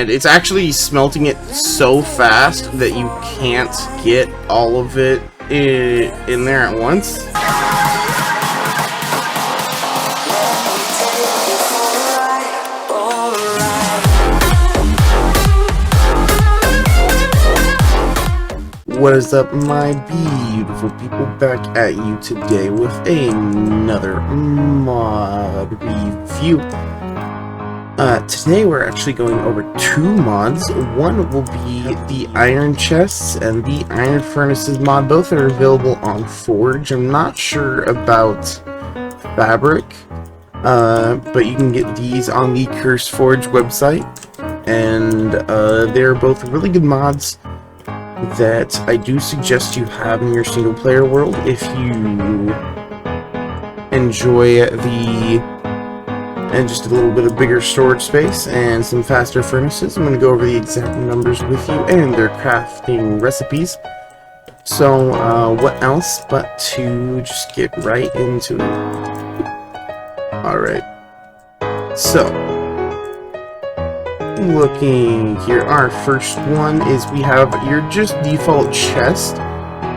and it's actually smelting it so fast that you can't get all of it in there at once. What is up, my beautiful people? Back at you today with another mod review. Today we're actually going over two mods. One will be the Iron Chests and the Iron Furnaces mod. Both are available on Forge. I'm not sure about Fabric, but you can get these on the Curse Forge website. And they're both really good mods that I do suggest you have in your single player world if you enjoy and just a little bit of bigger storage space and some faster furnaces. I'm going to go over the exact numbers with you and their crafting recipes. So what else but to just get right into it. Alright, so looking here, our first one is we have your just default chest.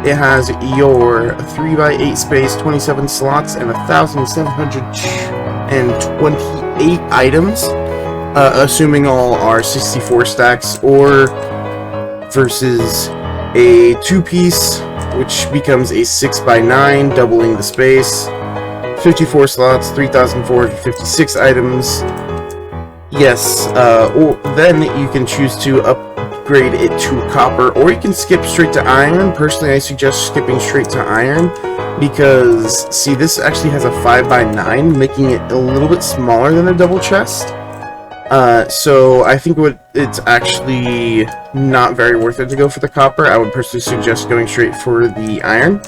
It has your 3x8 space, 27 slots, and 1,728 items, assuming all are 64 stacks, or versus a 2-piece, which becomes a 6x9, doubling the space, 54 slots, 3,456 items. Yes, or then you can choose to upgrade it to copper, or you can skip straight to iron. Personally, I suggest skipping straight to iron, because, see, this actually has a 5x9, making it a little bit smaller than a double chest. So I think it's actually not very worth it to go for the copper. I would personally suggest going straight for the iron.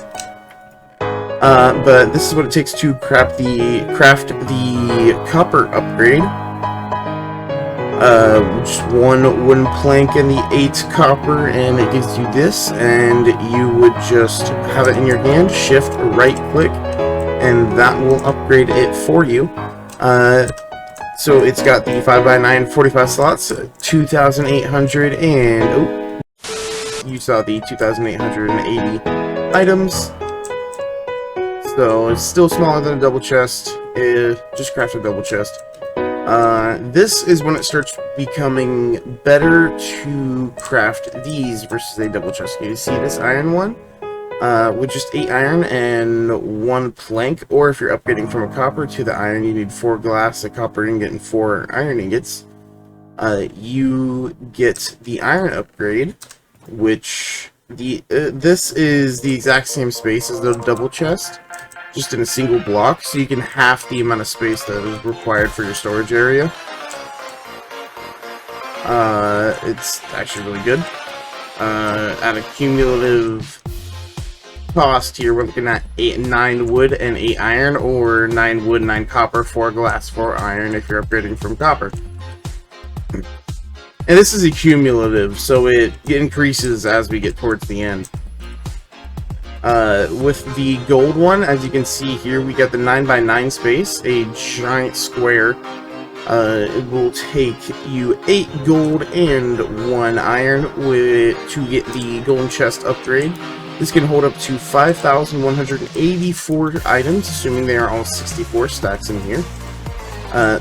But this is what it takes to craft the copper upgrade. Just one wooden plank and the 8 copper, and it gives you this, and you would just have it in your hand, shift right click, and that will upgrade it for you. So it's got the 5x9 45 slots, 2,800 and oh, you saw the 2,880 items. So it's still smaller than a double chest. Just craft a double chest. This is when it starts becoming better to craft these versus a double chest. You see this iron one with just 8 iron and 1 plank, or if you're upgrading from a copper to the iron, you need 4 glass, a copper ingot, and 4 iron ingots. You get the iron upgrade, which this is the exact same space as the double chest, just in a single block, so you can half the amount of space that is required for your storage area. It's actually really good. At a cumulative cost here, we're looking at 9 wood and 8 iron, or 9 wood, 9 copper, 4 glass, 4 iron if you're upgrading from copper. And this is a cumulative, so it increases as we get towards the end. With the gold one, as you can see here, we got the 9x9 space, a giant square. It will take you 8 gold and 1 iron to get the golden chest upgrade. This can hold up to 5,184 items, assuming they are all 64 stacks in here.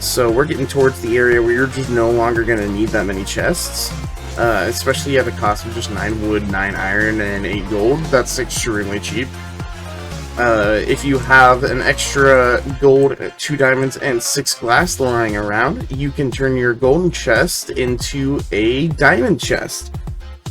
So we're getting towards the area where you're just no longer going to need that many chests. Especially at the cost of just 9 wood, 9 iron, and 8 gold. That's extremely cheap. If you have an extra gold, 2 diamonds, and 6 glass lying around, you can turn your golden chest into a diamond chest.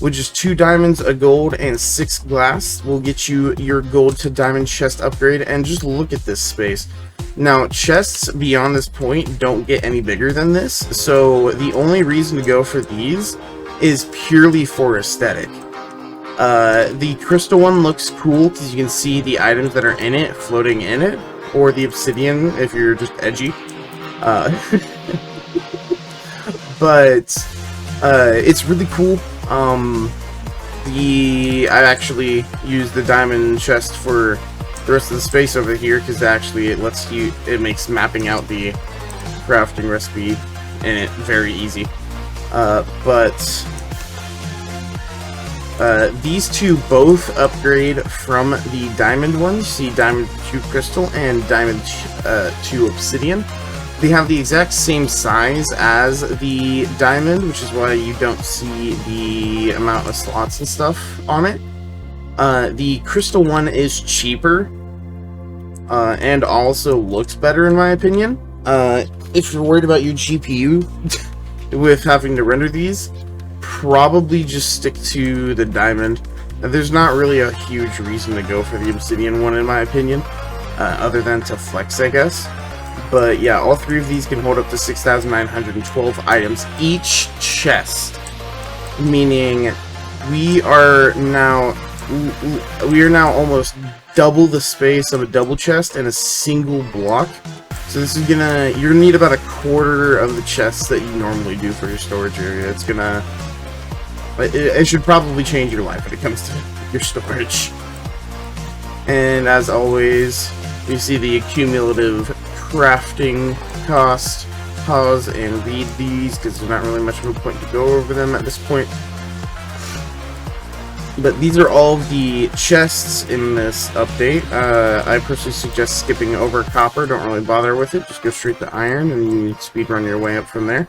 With just 2 diamonds, a gold, and 6 glass will get you your gold to diamond chest upgrade, and just look at this space. Now, chests beyond this point don't get any bigger than this, so the only reason to go for these is purely for aesthetic. The crystal one looks cool because you can see the items that are in it floating in it, or the obsidian if you're just edgy. But it's really cool. I actually use the diamond chest for the rest of the space over here because actually it makes mapping out the crafting recipe in it very easy. but these two both upgrade from the diamond ones. See, diamond to crystal and diamond to obsidian. They have the exact same size as the diamond, which is why you don't see the amount of slots and stuff on it. The crystal one is cheaper, and also looks better in my opinion. If you're worried about your GPU with having to render these, probably just stick to the diamond. There's not really a huge reason to go for the obsidian one in my opinion, other than to flex, I guess. But yeah, all three of these can hold up to 6,912 items each chest, meaning we are now almost double the space of a double chest in a single block. So this is you're gonna need about a quarter of the chests that you normally do for your storage area. It should probably change your life when it comes to your storage. And as always, you see the cumulative crafting cost. Pause and read these because there's not really much of a point to go over them at this point. But these are all of the chests in this update. I personally suggest skipping over copper. Don't really bother with it. Just go straight to iron and speedrun your way up from there.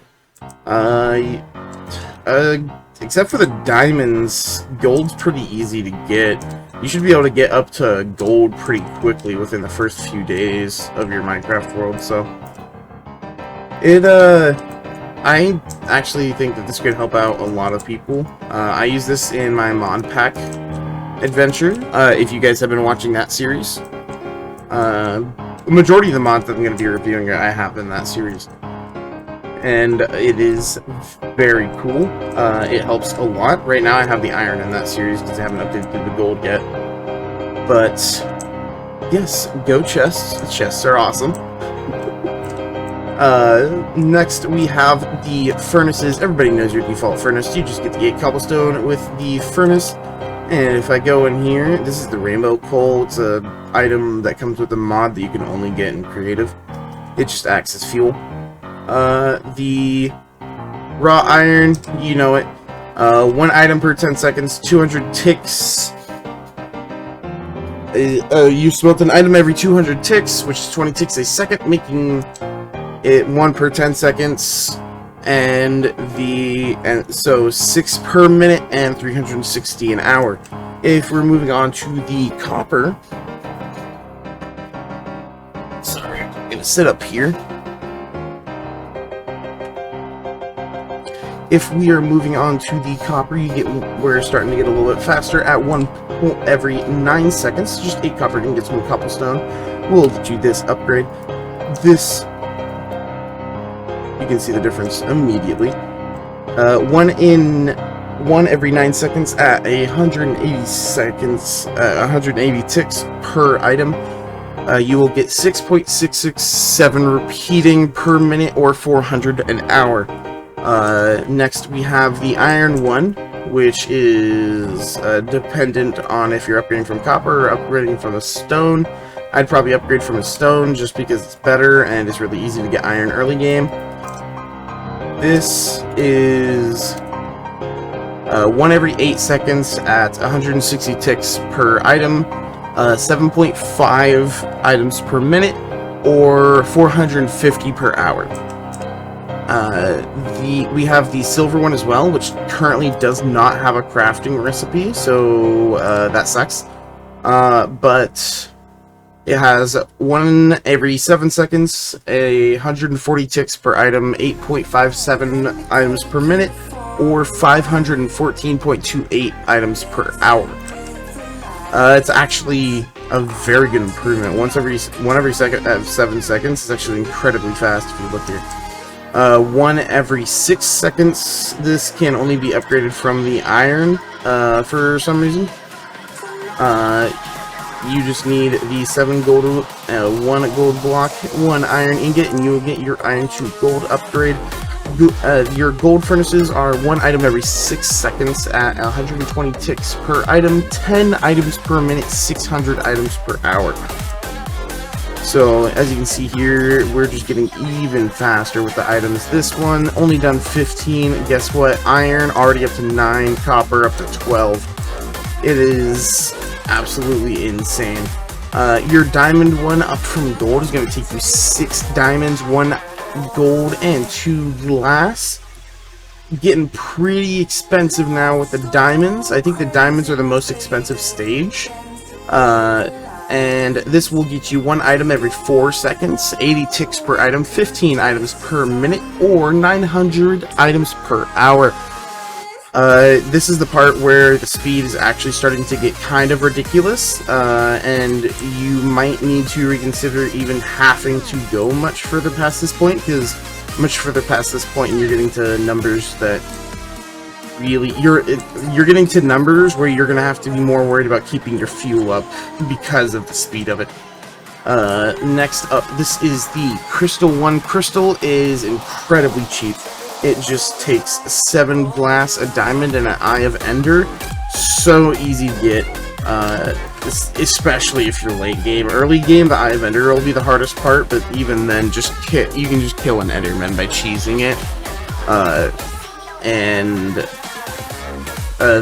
Except for the diamonds, gold's pretty easy to get. You should be able to get up to gold pretty quickly within the first few days of your Minecraft world, so I actually think that this could help out a lot of people. I use this in my mod pack adventure, if you guys have been watching that series. The majority of the mods that I'm going to be reviewing I have in that series. And it is very cool. It helps a lot. Right now I have the iron in that series because I haven't updated the gold yet. But yes, go chests. The chests are awesome. Next we have the furnaces. Everybody knows your default furnace. You just get the 8 cobblestone with the furnace. And if I go in here, this is the rainbow coal. It's an item that comes with a mod that you can only get in creative. It just acts as fuel. The raw iron, you know it. 1 item per 10 seconds, 200 ticks. You smelt an item every 200 ticks, which is 20 ticks a second, making it 1 per 10 seconds. So 6 per minute and 360 an hour. If we're moving on to the copper, sorry, I'm gonna sit up here. If we are moving on to the copper, we're starting to get a little bit faster at 1 point every 9 seconds. Just 8 copper ingots, 1 cobblestone. We'll do this upgrade. This, you can see the difference immediately. 1 every 9 seconds at 180 seconds, 180 ticks per item. You will get 6.667 repeating per minute or 400 an hour. Next we have the iron one, which is dependent on if you're upgrading from copper or upgrading from a stone. I'd probably upgrade from a stone just because it's better and it's really easy to get iron early game. This is 1 every 8 seconds at 160 ticks per item, 7.5 items per minute, or 450 per hour. We have the silver one as well, which currently does not have a crafting recipe, so that sucks. But it has 1 every 7 seconds, 140 ticks per item, 8.57 items per minute, or 514.28 items per hour. It's actually a very good improvement. 1 every 7 seconds is actually incredibly fast if you look here. 1 every 6 seconds. This can only be upgraded from the iron for some reason. You just need the 7 gold, 1 gold block, 1 iron ingot, and you will get your iron to gold upgrade. Your gold furnaces are 1 item every 6 seconds at 120 ticks per item, 10 items per minute, 600 items per hour. So as you can see here, we're just getting even faster with the items. This one only done 15. Guess what? Iron already up to 9, copper up to 12. It is absolutely insane. Your diamond one up from gold is going to take you 6 diamonds, 1 gold, and 2 glass. Getting pretty expensive now with the diamonds. I think the diamonds are the most expensive stage. And this will get you 1 item every 4 seconds, 80 ticks per item, 15 items per minute, or 900 items per hour. This is the part where the speed is actually starting to get kind of ridiculous, and you might need to reconsider even having to go much further past this point, because much further past this point you're getting to numbers that really, you're getting to numbers where you're gonna have to be more worried about keeping your fuel up because of the speed of it. Next up, this is the crystal one. Crystal is incredibly cheap. It just takes 7 glass, a diamond, and an eye of ender. So easy to get, especially if you're late game. Early game, the eye of ender will be the hardest part, but even then, you can just kill an enderman by cheesing it, and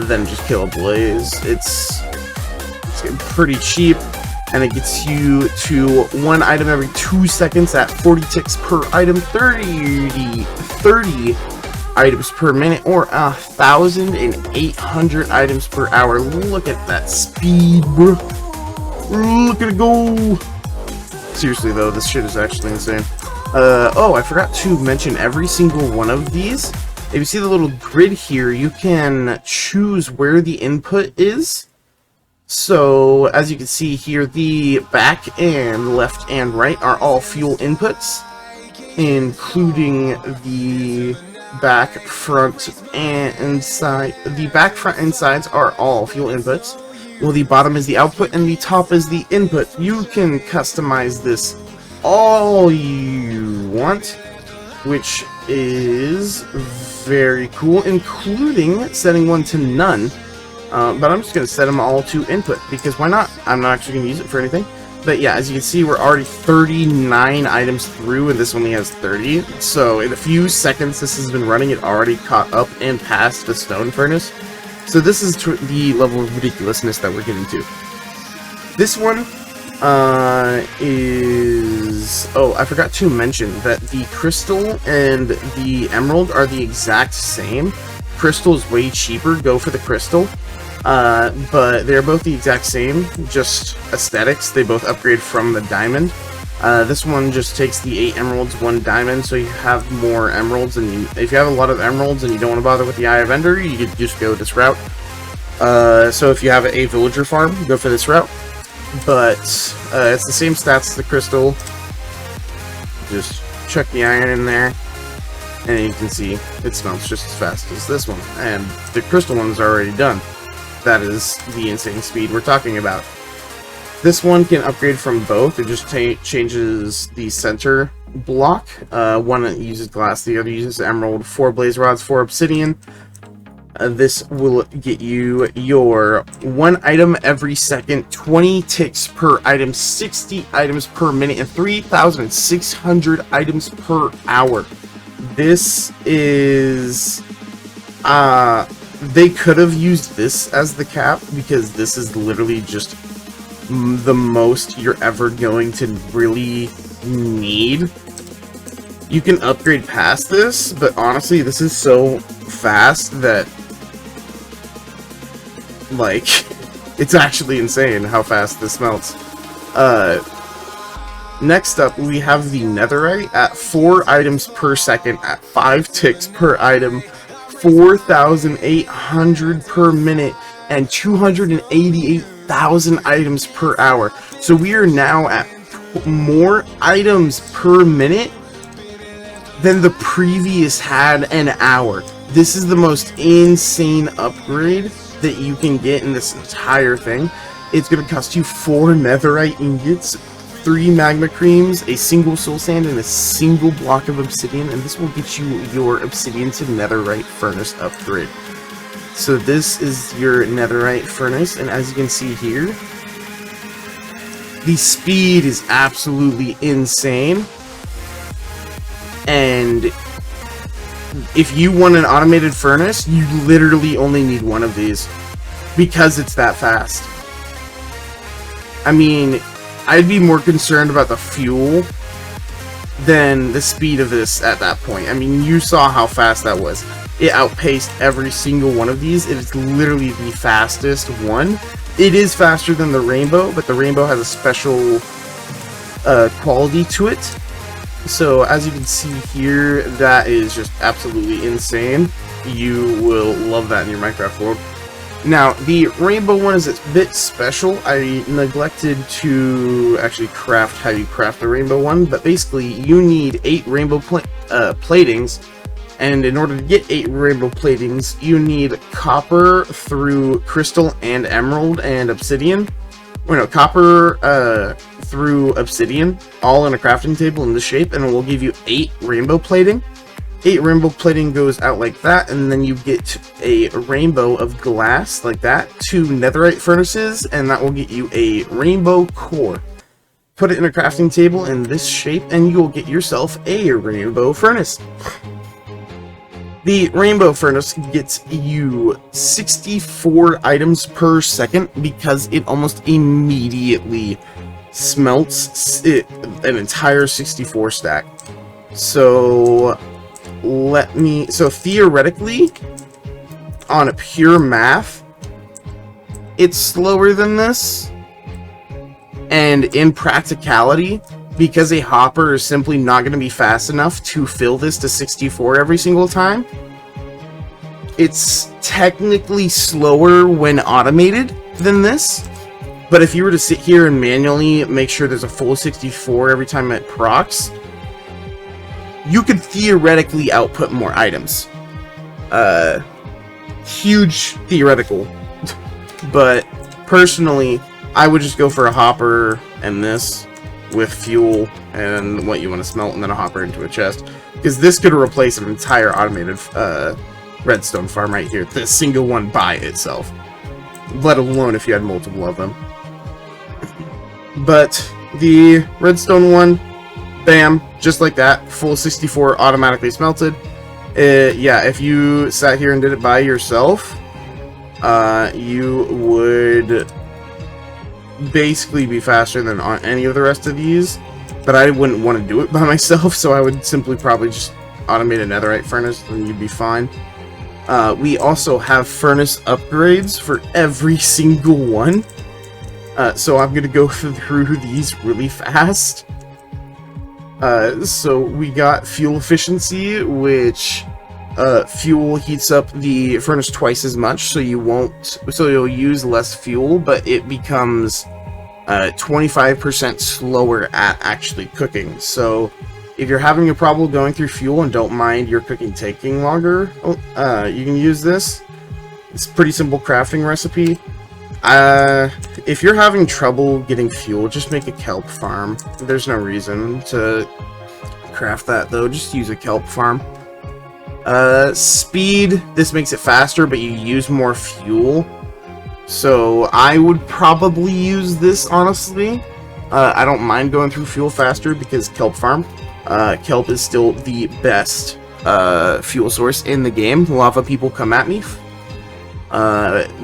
then just kill a blaze. It's pretty cheap, and it gets you to 1 item every 2 seconds at 40 ticks per item, 30 items per minute, or 1,800 items per hour. Look at that speed, bro. Look at it go. Seriously though, this shit is actually insane. Oh, I forgot to mention every single one of these. If you see the little grid here, you can choose where the input is. So, as you can see here, the back and left and right are all fuel inputs, including the back, front, and side. The back, front, and sides are all fuel inputs. Well, the bottom is the output, and the top is the input. You can customize this all you want, which is very cool, including setting one to none. But I'm just going to set them all to input, because why not? I'm not actually going to use it for anything. But yeah, as you can see, we're already 39 items through, and this only has 30. So in a few seconds this has been running, it already caught up and passed the stone furnace. So this is the level of ridiculousness that we're getting to. This one is... Oh, I forgot to mention that the crystal and the emerald are the exact same. Crystal is way cheaper, go for the crystal. But they're both the exact same, just aesthetics. They both upgrade from the diamond. This one just takes the 8 emeralds, 1 diamond, so you have more emeralds. And if you have a lot of emeralds and you don't want to bother with the Eye of Ender, you could just go this route. So if you have a villager farm, go for this route. But it's the same stats as the crystal. Just chuck the iron in there, and you can see it smelts just as fast as this one. And the crystal one is already done. That is the insane speed we're talking about. This one can upgrade from both. It just changes the center block. One uses glass, the other uses emerald. 4 blaze rods, 4 obsidian. This will get you your 1 item every second, 20 ticks per item, 60 items per minute, and 3,600 items per hour. This is... they could have used this as the cap, because this is literally just the most you're ever going to really need. You can upgrade past this, but honestly, this is so fast that, like, it's actually insane how fast this melts. Next up, we have the netherite at 4 items per second at 5 ticks per item, 4,800 per minute, and 288,000 items per hour. So we are now at more items per minute than the previous had an hour. This is the most insane upgrade that you can get in this entire thing. It's going to cost you 4 netherite ingots, 3 magma creams, a single soul sand, and a single block of obsidian, and this will get you your obsidian to netherite furnace upgrade. So this is your netherite furnace, and as you can see here, The speed is absolutely insane. And if you want an automated furnace, you literally only need one of these because it's that fast. I mean, I'd be more concerned about the fuel than the speed of this at that point. I mean, you saw how fast that was. It outpaced every single one of these. It is literally the fastest one. It is faster than the Rainbow, but the Rainbow has a special quality to it. So as you can see here, that is just absolutely insane. You will love that in your Minecraft world. Now, the Rainbow one is a bit special. I neglected to actually craft how you craft the Rainbow one, but basically you need 8 Rainbow platings, and in order to get 8 Rainbow platings, you need copper through crystal and emerald and obsidian. Or no, copper through obsidian, all in a crafting table in this shape, and it will give you 8 Rainbow plating. 8 Rainbow plating goes out like that, and then you get a rainbow of glass like that, 2 Netherright Furnaces, and that will get you a Rainbow core. Put it in a crafting table in this shape, and you will get yourself a Rainbow Furnace. The Rainbow Furnace gets you 64 items per second because it almost immediately smelts an entire 64 stack. So theoretically, on a pure math, it's slower than this, and in practicality, because a hopper is simply not going to be fast enough to fill this to 64 every single time, it's technically slower when automated than this. But if you were to sit here and manually make sure there's a full 64 every time it procs, you could theoretically output more items. Huge theoretical. But personally, I would just go for a hopper and this with fuel and what you want to smelt, and then a hopper into a chest. Because this could replace an entire automated redstone farm right here. The single one by itself. Let alone if you had multiple of them. But the redstone one, bam, just like that, full 64 automatically smelted. Yeah, if you sat here and did it by yourself, you would basically be faster than on any of the rest of these, but I wouldn't want to do it by myself, so I would simply probably just automate a Netherright Furnace and you'd be fine. We also have furnace upgrades for every single one, so I'm going to go through these really fast. So we got fuel efficiency, which fuel heats up the furnace twice as much, so you'll use less fuel, but it becomes 25% slower at actually cooking. So if you're having a problem going through fuel and don't mind your cooking taking longer, you can use this. It's a pretty simple crafting recipe. If you're having trouble getting fuel, just make a kelp farm. There's no reason to craft that though, just use a kelp farm. Speed, this makes it faster, but you use more fuel. So I would probably use this, honestly. I don't mind going through fuel faster because kelp farm. Kelp is still the best fuel source in the game. A lot of people come at me.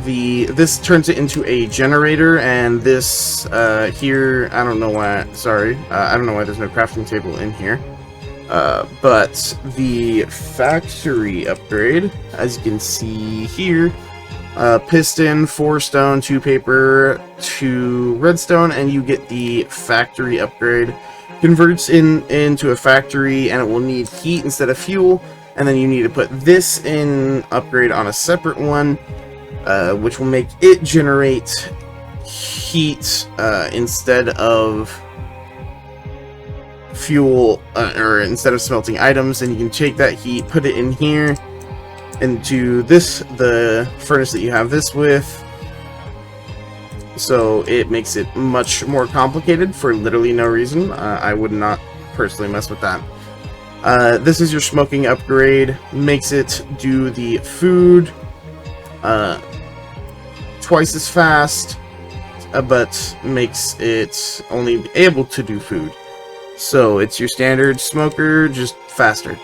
This turns it into a generator, and this here, I don't know why. Sorry, I don't know why there's no crafting table in here. But the factory upgrade, as you can see here, piston, 4 stone, 2 paper, 2 redstone, and you get the factory upgrade. Converts into a factory, and it will need heat instead of fuel, and then you need to put this in upgrade on a separate one, which will make it generate heat instead of fuel, or instead of smelting items. And you can take that heat, put it in here into the furnace that you have this with. So it makes it much more complicated for literally no reason. I would not personally mess with that. This is your smoking upgrade. Makes it do the food twice as fast. but makes it only able to do food. So it's your standard smoker, just faster.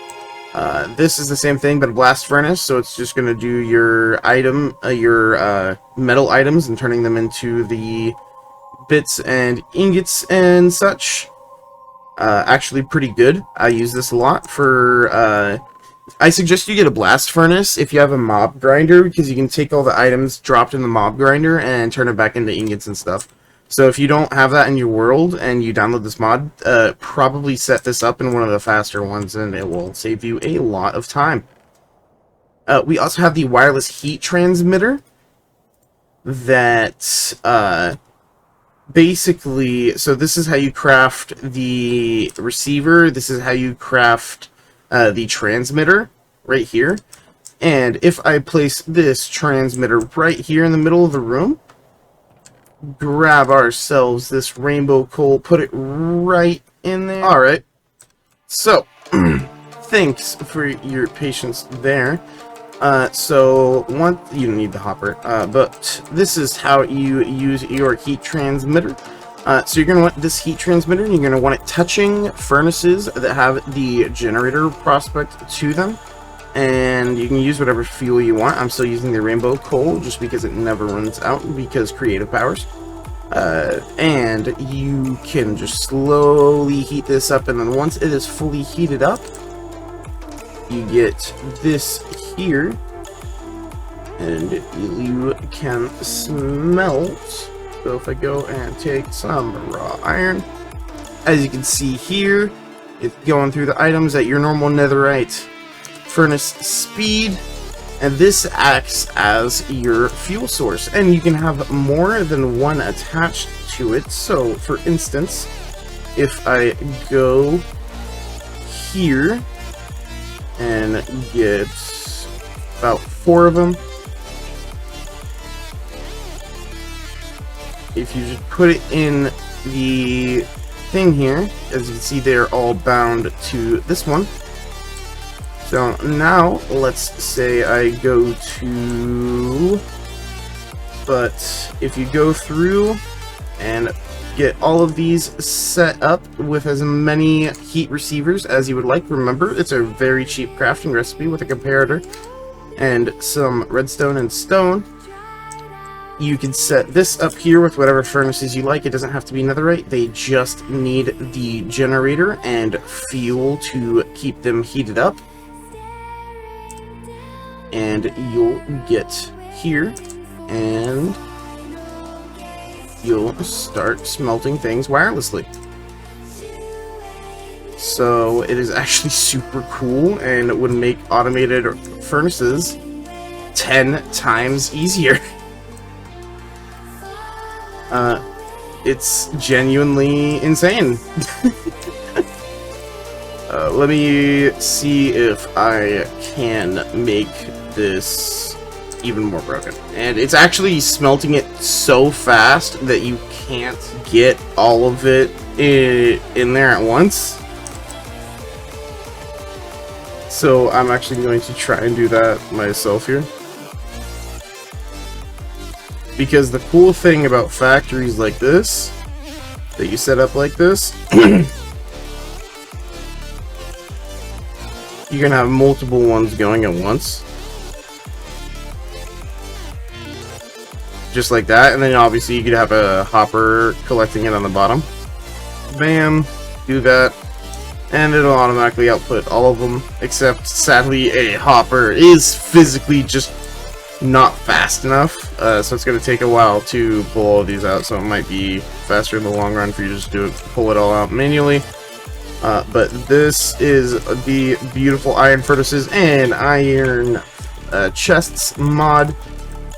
This is the same thing, but a blast furnace, so it's just going to do your metal items and turning them into the bits and ingots and such. Actually pretty good. I use this a lot for, I suggest you get a blast furnace if you have a mob grinder, because you can take all the items dropped in the mob grinder and turn it back into ingots and stuff. So if you don't have that in your world and you download this mod, probably set this up in one of the faster ones and it will save you a lot of time. We also have the wireless heat transmitter that, basically, so this is how you craft the receiver, this is how you craft the transmitter right here. And if I place this transmitter right here in the middle of the room, grab ourselves this rainbow coal, put it right in there. Alright, so thanks for your patience there. So you don't need the hopper, but this is how you use your heat transmitter. So you're going to want this heat transmitter, and you're going to want it touching furnaces that have the generator prospect to them. And you can use whatever fuel you want. I'm still using the rainbow coal just because it never runs out, because creative powers. And you can just slowly heat this up, and then once it is fully heated up, you get this here, and you can smelt. So if I go and take some raw iron, as you can see here, it's going through the items at your normal netherite furnace speed, and this acts as your fuel source, and you can have more than one attached to it. So for instance, if I go here and get about 4 of them, if you just put it in the thing here, as you can see, they're all bound to this one. So now let's say I go to, but if you go through and get all of these set up with as many heat receivers as you would like, remember it's a very cheap crafting recipe with a comparator and some redstone and stone. You can set this up here with whatever furnaces you like. It doesn't have to be netherite. They just need the generator and fuel to keep them heated up. And you'll get here, and you'll start smelting things wirelessly. So it is actually super cool, and it would make automated furnaces 10 times easier. It's genuinely insane. Let me see if I can make this even more broken. And it's actually smelting it so fast that you can't get all of it in there at once. So I'm actually going to try and do that myself here. Because the cool thing about factories like this, that you set up like this, you can have multiple ones going at once. Just like that, and then obviously you could have a hopper collecting it on the bottom. Bam, do that, and it'll automatically output all of them, except sadly a hopper is physically just not fast enough, so it's going to take a while to pull all of these out, so it might be faster in the long run for you to just pull it all out manually. But this is the beautiful iron furnaces and iron chests mod.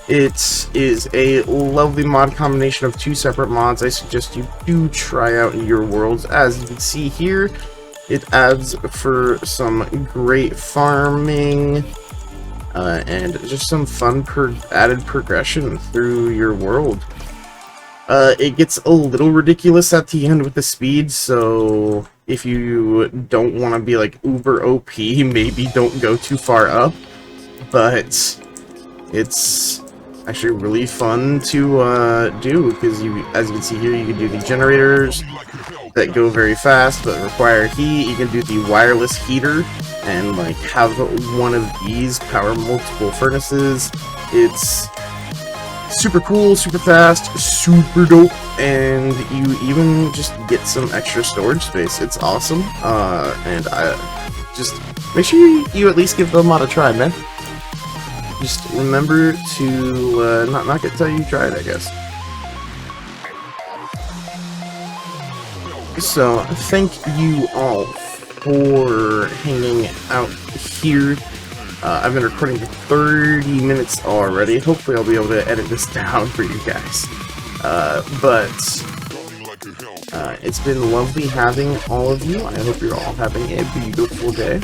It is a lovely mod combination of 2 separate mods. I suggest you do try out in your worlds. As you can see here, it adds for some great farming and just some fun added progression through your world. It gets a little ridiculous at the end with the speed, so if you don't want to be like uber OP, maybe don't go too far up, but it's actually really fun to do, because as you can see here, you can do the generators that go very fast but require heat. You can do the wireless heater and like have one of these power multiple furnaces. It's super cool, super fast, super dope, and you even just get some extra storage space. It's awesome, and I just make sure you at least give the mod a try, man. Just remember to not knock it till you try it, I guess. So, thank you all for hanging out here. I've been recording for 30 minutes already. Hopefully I'll be able to edit this down for you guys. But it's been lovely having all of you. I hope you're all having a beautiful day.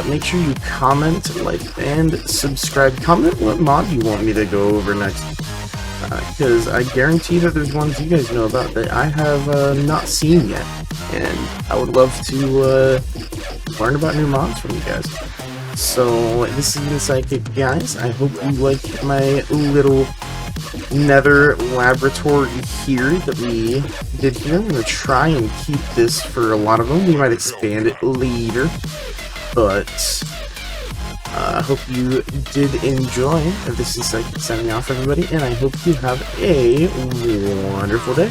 Make sure you comment, like, and subscribe. Comment what mod you want me to go over next. Because I guarantee that there's ones you guys know about that I have not seen yet. And I would love to learn about new mods from you guys. So, this is the Sidekick, guys. I hope you like my little nether laboratory here that we did here. I'm going to try and keep this for a lot of them. We might expand it later. But I hope you did enjoy. This is Sidekick signing off, everybody, and I hope you have a wonderful day.